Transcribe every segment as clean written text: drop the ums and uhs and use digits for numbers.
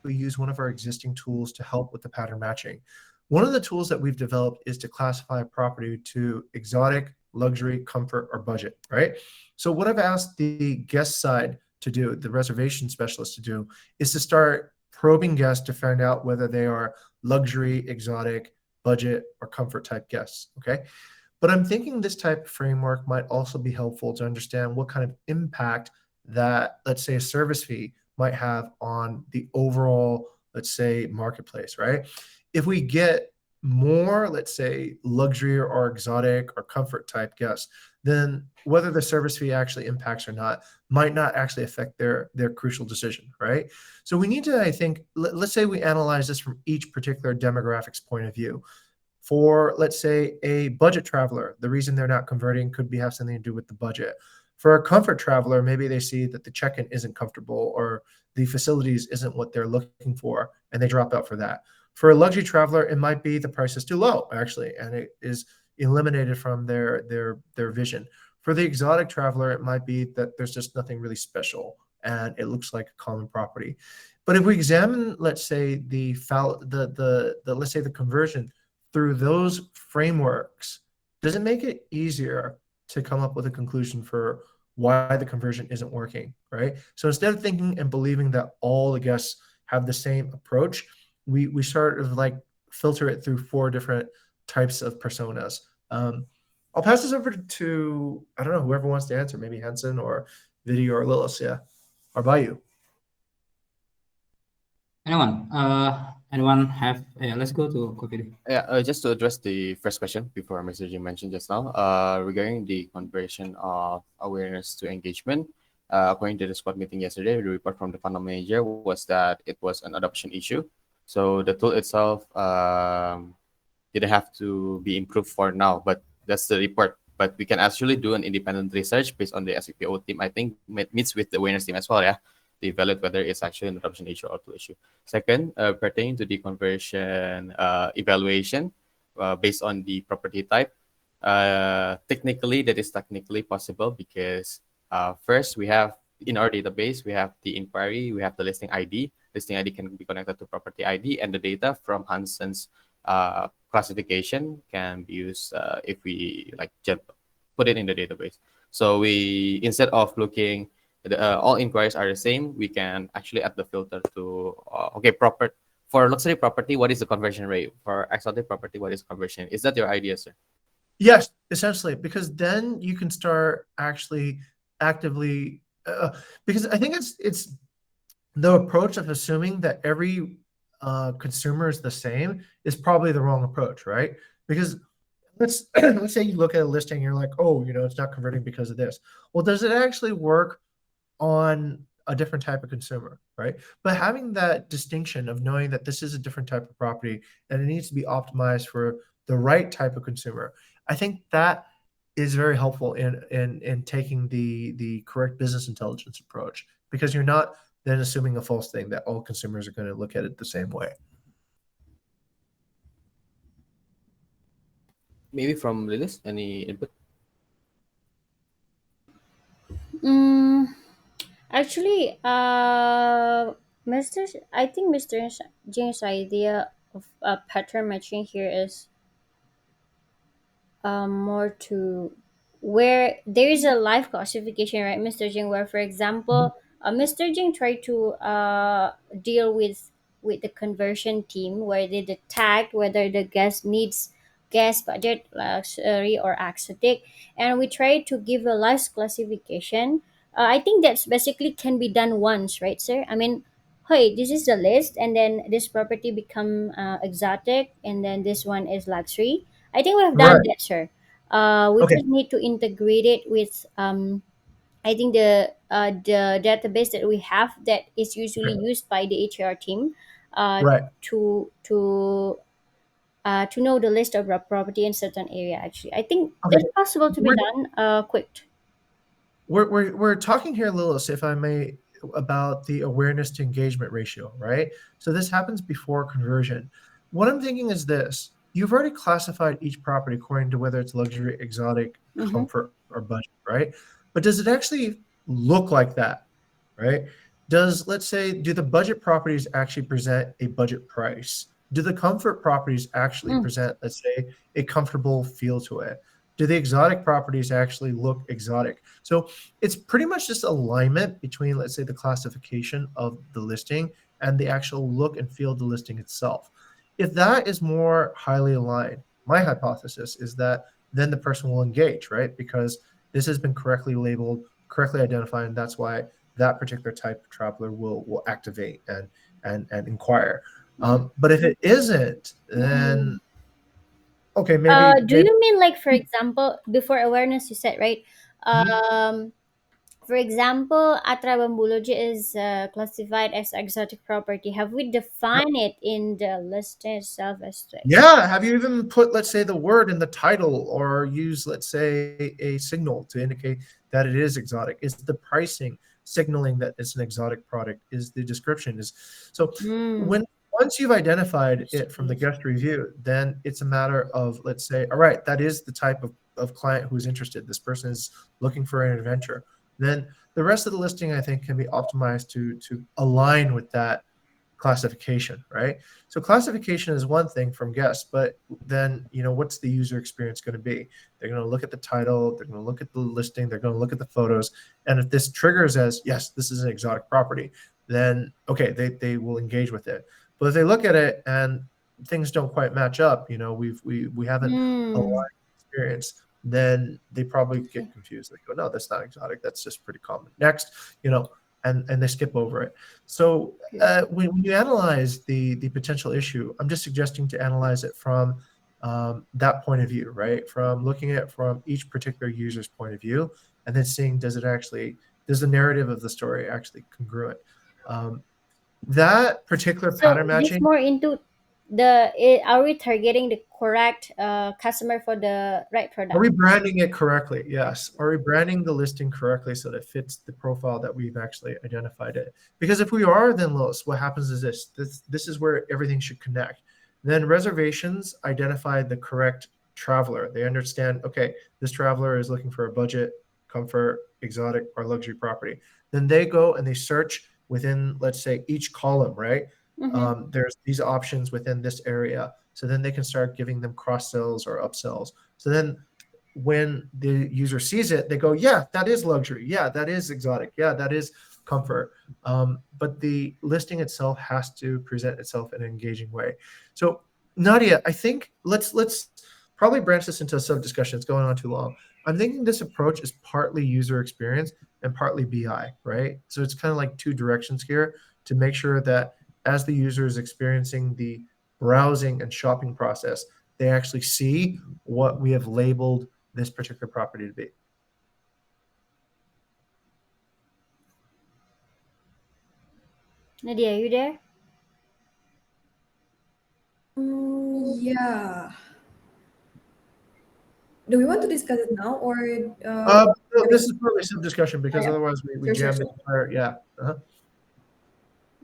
we use one of our existing tools to help with the pattern matching. One of the tools that we've developed is to classify a property to exotic, luxury, comfort, or budget, right? So what I've asked the guest side to do, the reservation specialist to do, is to start probing guests to find out whether they are luxury, exotic, budget, or comfort type guests, okay? But I'm thinking this type of framework might also be helpful to understand what kind of impact that, let's say, a service fee might have on the overall, let's say, marketplace, right? If we get more, let's say, luxury or exotic or comfort type guests, then whether the service fee actually impacts or not might not actually affect their crucial decision, right? So we need to, I think, let's say we analyze this from each particular demographics point of view. For, let's say, a budget traveler, the reason they're not converting could have something to do with the budget. For a comfort traveler, maybe they see that the check-in isn't comfortable or the facilities isn't what they're looking for, and they drop out for that. For a luxury traveler, it might be the price is too low, actually, and it is eliminated from their vision. For the exotic traveler, it might be that there's just nothing really special, and it looks like a common property. But if we examine, let's say, let's say the conversion through those frameworks, does it make it easier to come up with a conclusion for why the conversion isn't working, right? So instead of thinking and believing that all the guests have the same approach, we sort of like filter it through 4 different types of personas. I'll pass this over to, I don't know, whoever wants to answer, maybe Hansen or Vidi or Lilith, yeah, or Bayu. Anyone have? Yeah, let's go to Kofi. Yeah, just to address the first question before Mr. Jim mentioned just now, regarding the conversion of awareness to engagement. According to the squad meeting yesterday, the report from the funnel manager was that it was an adoption issue. So the tool itself didn't have to be improved for now, but that's the report. But we can actually do an independent research based on the SEPO team. I think meets with the awareness team as well, yeah, to evaluate whether it's actually an adoption issue or tool issue. Second, pertaining to the conversion evaluation based on the property type, technically that is technically possible because first we have in our database, we have the inquiry, we have the listing ID. Listing ID can be connected to property ID, and the data from Hansen's classification can be used if we like put it in the database. So we, instead of looking, all inquiries are the same, we can actually add the filter to, okay, for luxury property, what is the conversion rate? For exotic property, what is conversion? Is that your idea, sir? Yes, essentially, because then you can start actually actively, because I think it's the approach of assuming that every consumer is the same is probably the wrong approach, right? Because let's say you look at a listing and you're like, oh, it's not converting because of this. Well, does it actually work on a different type of consumer, right? But having that distinction of knowing that this is a different type of property and it needs to be optimized for the right type of consumer, I think that is very helpful in taking the correct business intelligence approach, because you're not then assuming a false thing that all consumers are going to look at it the same way. Maybe from Lilis, any input? Actually, I think Mr. James' idea of pattern matching here is more to where there is a live classification, right, Mr. Jing, where, for example, Mr. Jing tried to deal with the conversion team where they tag whether the guest needs guest budget, luxury, or exotic, and we try to give a live classification. I think that's basically can be done once, right, sir? I mean, hey, this is the list, and then this property become exotic, and then this one is luxury. I think we have done Right. that, sir. We Okay. just need to integrate it with I think the database that we have that is usually used by the HR team Right. to know the list of a property in certain area. Actually, I think Okay. that's possible to be done quick. We're talking here, Lilith, if I may, about the awareness to engagement ratio, right? So this happens before conversion. What I'm thinking is this: you've already classified each property according to whether it's luxury, exotic, Mm-hmm. comfort, or budget, right? But does it actually look like that, right? let's say, do the budget properties actually present a budget price? Do the comfort properties actually present, let's say, a comfortable feel to it? Do the exotic properties actually look exotic? So it's pretty much just alignment between, let's say, the classification of the listing and the actual look and feel of the listing itself. If that is more highly aligned, my hypothesis is that then the person will engage, right? Because this has been correctly labeled, correctly identified, and that's why that particular type of traveler will activate and inquire. But if it isn't, then okay, Do you mean like, for example, before awareness you said, right? For example, Atra Bambuloji is classified as exotic property. Have we defined it in the list itself as to yeah. Have you even put, let's say, the word in the title, or use, let's say, a signal to indicate that it is exotic? Is the pricing signaling that it's an exotic product? Is the description is so when once you've identified it from the guest review, then it's a matter of, let's say, all right, that is the type of client who's interested. This person is looking for an adventure. Then the rest of the listing, I think, can be optimized to align with that classification, right? So classification is one thing from guests, but then, what's the user experience going to be? They're going to look at the title, they're going to look at the listing, they're going to look at the photos, and if this triggers as, yes, this is an exotic property, then okay, they will engage with it. But if they look at it and things don't quite match up, we haven't aligned experience, then they probably get confused. They go, no, that's not exotic, that's just pretty common. Next, and they skip over it. So when you analyze the potential issue, I'm just suggesting to analyze it from that point of view, right? From looking at it from each particular user's point of view, and then seeing, does the narrative of the story actually congruent? That particular pattern just matching. more into are we targeting the correct customer for the right product? Are we branding it correctly? Yes. Are we branding the listing correctly so that it fits the profile that we've actually identified it? Because if we are, then Los, what happens is this is where everything should connect. Then reservations identify the correct traveler. They understand, okay, this traveler is looking for a budget, comfort, exotic, or luxury property. Then they go and they search within, let's say, each column, right? There's these options within this area. So then they can start giving them cross sells or upsells. So then when the user sees it, they go, yeah, that is luxury. Yeah, that is exotic. Yeah, that is comfort. But the listing itself has to present itself in an engaging way. So Nadia, I think let's probably branch this into a sub-discussion. It's going on too long. I'm thinking this approach is partly user experience and partly BI, right? So it's kind of like two directions here to make sure that as the user is experiencing the browsing and shopping process, they actually see what we have labeled this particular property to be. Nadia, are you there? Yeah. Do we want to discuss it now, or No, this is probably some discussion because otherwise we Sure, jam sure, the entire, yeah.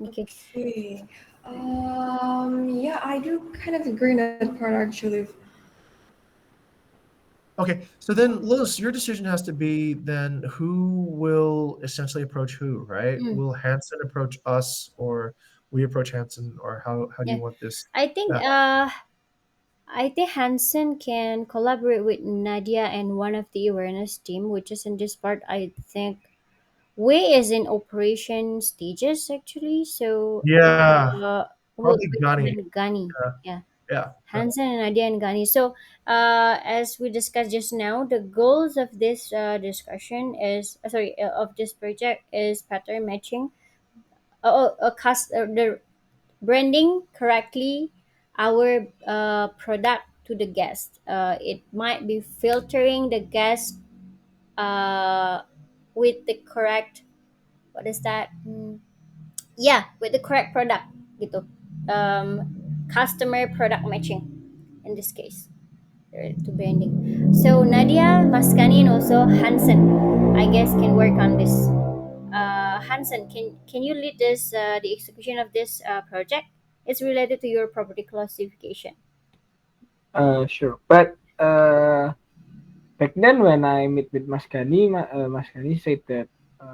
Okay. Okay. Yeah, I do kind of agree on that part actually. Okay, so then Louis, your decision has to be then who will essentially approach who, right? Will Hanson approach us, or we approach Hanson, or how do you Yeah. want this? I think Hansen can collaborate with Nadia and one of the awareness team, which is in this part. I think Wei is in operation stages actually, so Yeah, would probably Ghani. recommend Gani. Yeah. Yeah, Yeah. Hansen and Nadia and Gani. So as we discussed just now, the goals of this discussion is of this project is pattern matching. The branding correctly our product to the guest. It might be filtering the guest with the correct, what is that? With the correct product gitu. Customer product matching in this case to branding. So Nadia, Maskani, and also Hansen, I guess, can work on this. Hansen, can you lead this the execution of this project? It's related to your property classification. Sure. But back then when I meet with Mas Kani, Mas Kani said that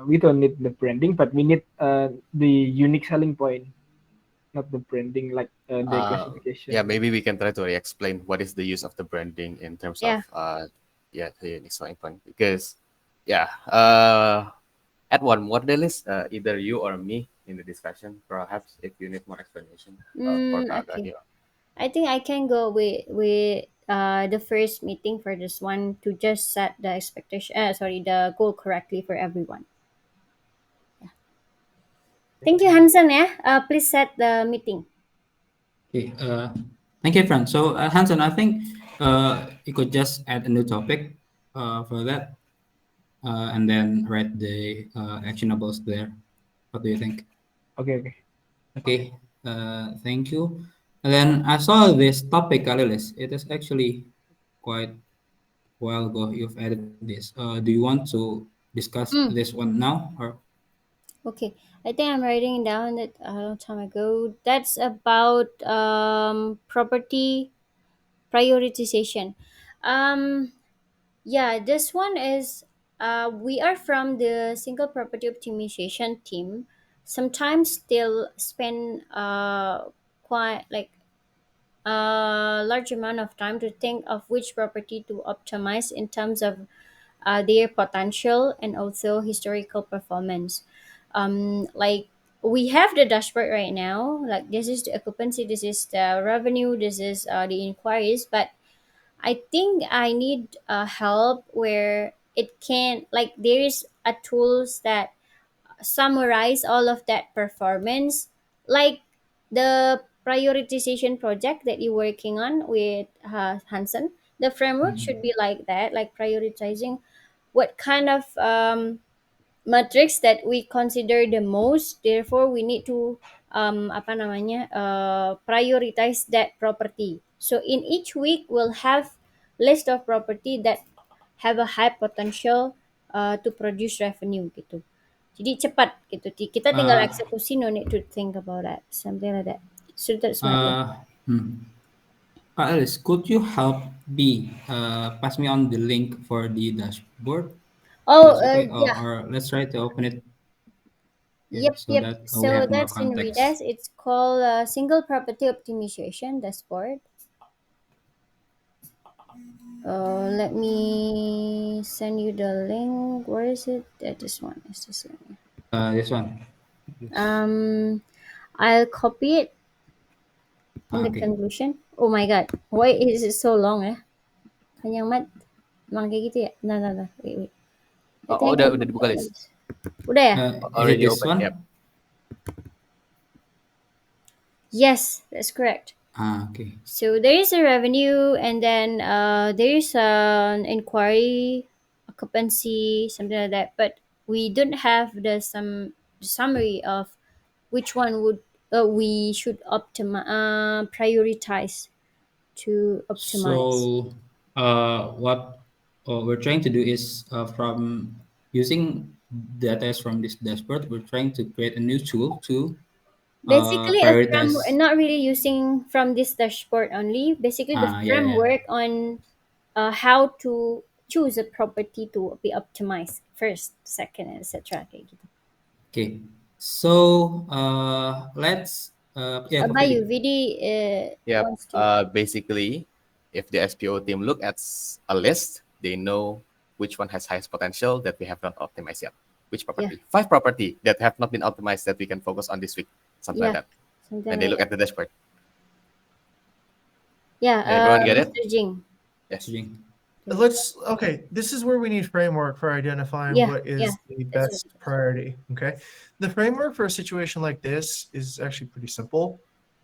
we don't need the branding, but we need the unique selling point, not the branding like the Yeah, classification. maybe we can try to explain what is the use of the branding in terms of Yeah. yeah, the unique selling point. Because yeah, at one more list, either you or me in the discussion, perhaps if you need more explanation for Kak Okay. here. I think I can go with the first meeting for this one to just set the expectation. Sorry, the goal correctly for everyone. Thank you, Hansen. Yeah. Please set the meeting. Okay. Thank you, Fran. So, Hanson, I think you could just add a new topic for that, and then write the actionables there. What do you think? Okay, okay. Okay. Thank you. And then I saw this topic, Alilis. It is actually quite a while ago. You've added this. Do you want to discuss Mm. this one now, or Okay. I think I'm writing down that a long time ago. That's about property prioritization. Um, yeah, this one is we are from the single property optimization team. Sometimes still spend quite like a large amount of time to think of which property to optimize in terms of their potential and also historical performance. Like we have the dashboard right now. Like this is the occupancy, this is the revenue, this is the inquiries. But I think I need help where it can like there is a tools that summarize all of that performance, like the prioritization project that you're working on with Hansen. The framework should be like that, like prioritizing what kind of metrics that we consider the most. Therefore, we need to apa namanya prioritize that property. So in each week, we'll have list of property that have a high potential to produce revenue gitu. Jadi cepat gitu. Kita tinggal uh, eksekusi, no need to think about that, something like that. So that's my plan. uh, hmm. Alice, could you help me pass me on the link for the dashboard? Oh, That's okay. yeah. Or let's try to open it here Yep, so yep. that we So have more that's in context. Redas. It's called single property optimization dashboard. Let me send you the link. Where is it? This one. It's this one. This one. Um, I'll copy it in the Okay. conclusion. Oh my god, why is it so long? Panjang mat. Emang kayak gitu ya? Nah, nah, nah. Wait, wait. I Oh, think I udah dibuka list. udah ya? Is it Already this open. one? Yep. Yes, that's correct. Okay. So there is a revenue, and then there is an inquiry, occupancy, something like that. But we don't have the summary of which one would we should prioritize to optimize. So, what we're trying to do is from using data from this dashboard, we're trying to create a new tool to Basically, a framework, prioritize. not really using from this dashboard only. Basically, the Yeah, yeah. framework on how to choose a property to be optimized first, second, etc. Kayak gitu. Okay. So, let's yeah, Kak Bayu, Vidi. Vidi Yep. wants to. Basically, if the SPO team look at a list, they know which one has highest potential that we have not optimized yet. Which Yeah, property? 5 property that have not been optimized that we can focus on this week. Something yeah, like that. something And they like look that. at the dashboard. Yeah, Everyone get it? Mr. Jing. Yes. Okay, this is where we need framework for identifying Yeah, what yeah, is the that's best priority. Okay, the framework for a situation like this is actually pretty simple.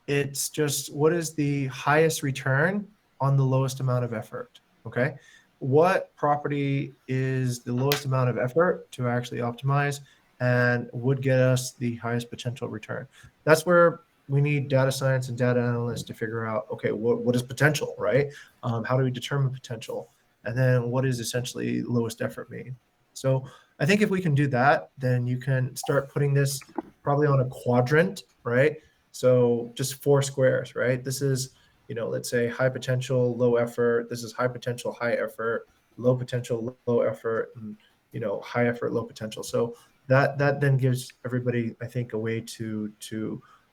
It's just what is the highest return on the lowest amount of effort. Okay, what property is the lowest amount of effort to actually optimize and would get us the highest potential return? That's where we need data science and data analysts to figure out, okay, what is potential, right? How do we determine potential? And then what is essentially lowest effort mean? So I think if we can do that, then you can start putting this probably on a quadrant, right? So just 4 squares, right? This is, let's say high potential, low effort. This is high potential, high effort, low potential, low effort, and high effort, low potential. So that then gives everybody, I think, a way to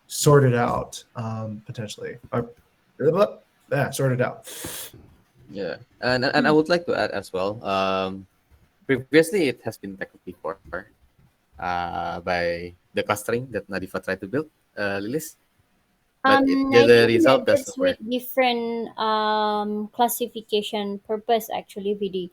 sort it out potentially. Sort it out. Yeah, and I would like to add as well. Previously, it has been tackled before by the clustering that Nadifa tried to build, Lilis, but I the think that result that's doesn't with work. different classification purpose actually, VD.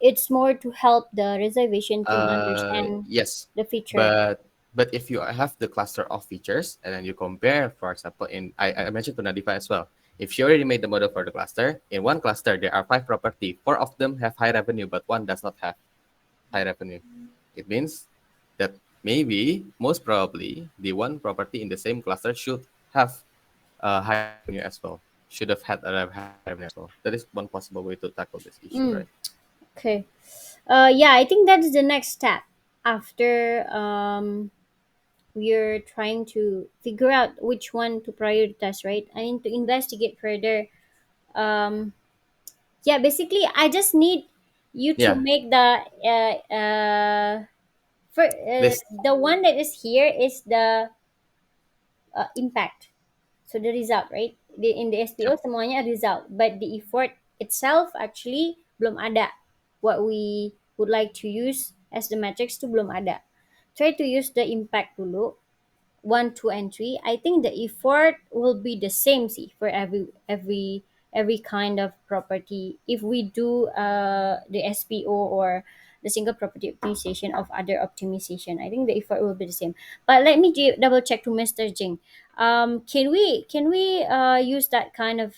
It's more to help the reservation team understand Yes, the feature. but if you have the cluster of features and then you compare, for example, I mentioned to Nadifa as well. If she already made the model for the cluster, in one cluster there are 5 property. 4 of them have high revenue, but one does not have high revenue. It means that maybe, most probably, the one property in the same cluster should have high revenue as well. Should have had a high revenue as well. That is one possible way to tackle this issue, Mm, right? okay. Yeah, I think that is the next step after we're trying to figure out which one to prioritize, right? I need to investigate further. Um, yeah, basically, I just need you to Yeah, make list. the one that is here is the impact. So the result, right? In the SPO Yep. semuanya result, but the effort itself actually belum ada. What we would like to use as the metrics tu belum ada. Try to use the impact dulu, 1, 2, and 3. I think the effort will be the same, see, for every kind of property. If we do the SPO or the single property optimization of other optimization, I think the effort will be the same. But let me double check to Mr. Jing. Can we use that kind of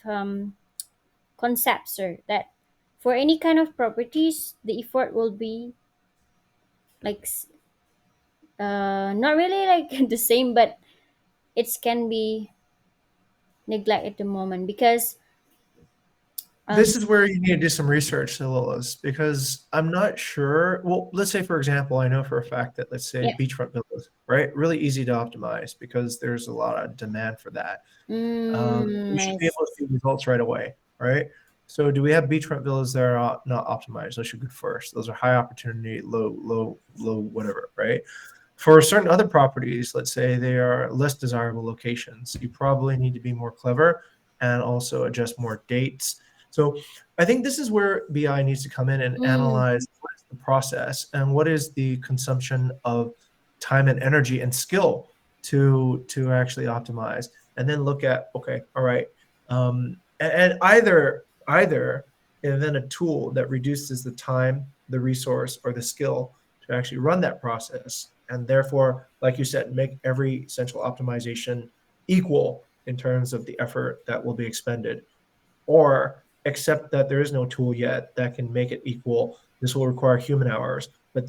concept, sir? That for any kind of properties, the effort will be like not really like the same, but it can be neglect at the moment because This um is where you need to do some research, Lilith, because I'm not sure. Well, let's say, for example, I know for a fact that, let's say, yeah. beachfront villas, right? Really easy to optimize because there's a lot of demand for that. We should be Nice. able to see results right away, right? So, do we have beachfront villas that are not optimized? Those should go first. Those are high opportunity, low, whatever, right? For certain other properties, let's say they are less desirable locations, you probably need to be more clever and also adjust more dates. So I think this is where BI needs to come in and Mm, analyze what is the process and what is the consumption of time and energy and skill to actually optimize, and then look at, okay, all right, and either invent a tool that reduces the time, the resource, or the skill to actually run that process, and therefore, like you said, make every central optimization equal in terms of the effort that will be expended, or accept that there is no tool yet that can make it equal. This will require human hours, but